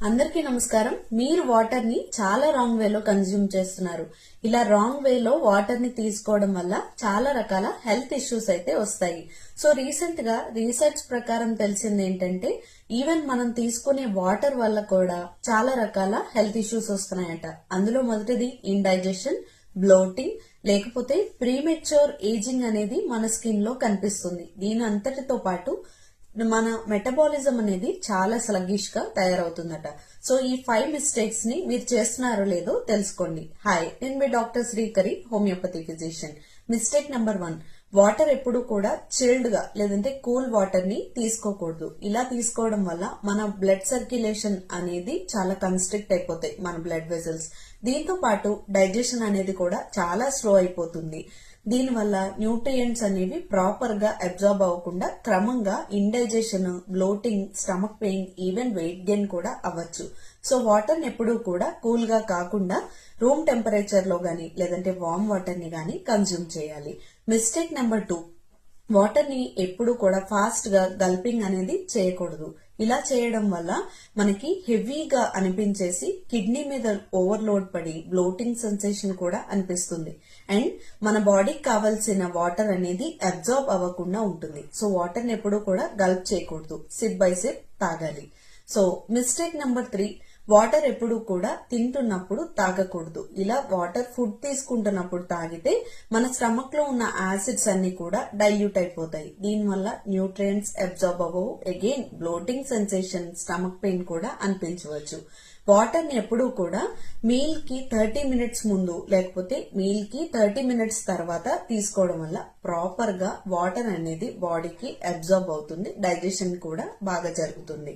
అందరికీ నమస్కారం. మీరు వాటర్ ని చాలా రాంగ్ వేలో కన్జ్యూమ్ చేస్తున్నారు. ఇలా రాంగ్ వేలో వాటర్ ని తీసుకోవడం వల్ల చాలా రకాల హెల్త్ ఇష్యూస్ అయితే వస్తాయి. సో రీసెంట్ గా రీసెర్చ్ ప్రకారం తెలిసింది ఏంటంటే ఈవెన్ మనం తీసుకునే వాటర్ వల్ల కూడా చాలా రకాల హెల్త్ ఇష్యూస్ వస్తున్నాయట. అందులో మొదటిది ఇండైజెషన్, బ్లోటింగ్, లేకపోతే ప్రీమెచ్యూర్ ఏజింగ్ అనేది మన స్కిన్ లో కనిపిస్తుంది. దీని అంతటితో పాటు మన మెటబాలిజం అనేది చాలా స్లగ్గిష్ గా తయారవుతుందట. సో ఈ 5 మిస్టేక్స్ ని మీరు చేస్తున్నారో లేదో తెలుసుకోండి. హాయ్, నేను మీ doctor Srikari, homeopathy physician. Mistake number 1, water ఎప్పుడు కూడా చిల్డ్ గా లేదంటే కూల్ వాటర్ ని తీసుకోకూడదు. ఇలా తీసుకోవడం వల్ల మన బ్లడ్ సర్క్యులేషన్ అనేది చాలా కన్స్ట్రిక్ట్ అయిపోతాయి, మన బ్లడ్ వెజల్స్. దీంతో పాటు డైజెషన్ అనేది కూడా చాలా స్లో అయిపోతుంది. దీనివల్ల న్యూట్రియంట్స్ అనేవి ప్రాపర్ గా అబ్జార్బ్ అవ్వకుండా క్రమంగా indigestion, bloating, stomach pain, even weight gain కూడా అవ్వచ్చు. సో వాటర్ ని ఎప్పుడూ కూడా కూల్ గా కాకుండా రూమ్ టెంపరేచర్ లో గానీ లేదంటే వార్మ్ వాటర్ ని గానీ కన్జ్యూమ్ చేయాలి. మిస్టేక్ నెంబర్ 2, వాటర్ ని ఎప్పుడు కూడా ఫాస్ట్ గా గల్పింగ్ అనేది చేయకూడదు. ఇలా చేయడం వల్ల మనకి హెవీగా అనిపించేసి కిడ్నీ మీద ఓవర్లోడ్ పడి బ్లోటింగ్ సెన్సేషన్ కూడా అనిపిస్తుంది. అండ్ మన బాడీకి కావాల్సిన వాటర్ అనేది అబ్జార్బ్ అవ్వకుండా ఉంటుంది. సో వాటర్ ని ఎప్పుడు కూడా గల్ప్ చేయకూడదు, సిప్ బై సిప్ తాగాలి. సో మిస్టేక్ నెంబర్ 3, వాటర్ ఎప్పుడు కూడా తింటున్నప్పుడు తాగకూడదు. ఇలా వాటర్ ఫుడ్ తీసుకుంటున్నప్పుడు తాగితే మన స్టమక్ లో ఉన్న యాసిడ్స్ అన్ని కూడా డైల్యూట్ అయిపోతాయి. దీనివల్ల న్యూట్రియంట్స్ అబ్జార్బ్ అవ్వవు. Again bloating sensation, stomach pain కూడా అనిపించవచ్చు. వాటర్ ని ఎప్పుడూ కూడా మీల్ కి 30 మినిట్స్ ముందు లేకపోతే మీల్ కి 30 మినిట్స్ తర్వాత తీసుకోవడం వల్ల ప్రాపర్ గా వాటర్ అనేది బాడీకి అబ్జార్బ్ అవుతుంది, డైజెషన్ కూడా బాగా జరుగుతుంది.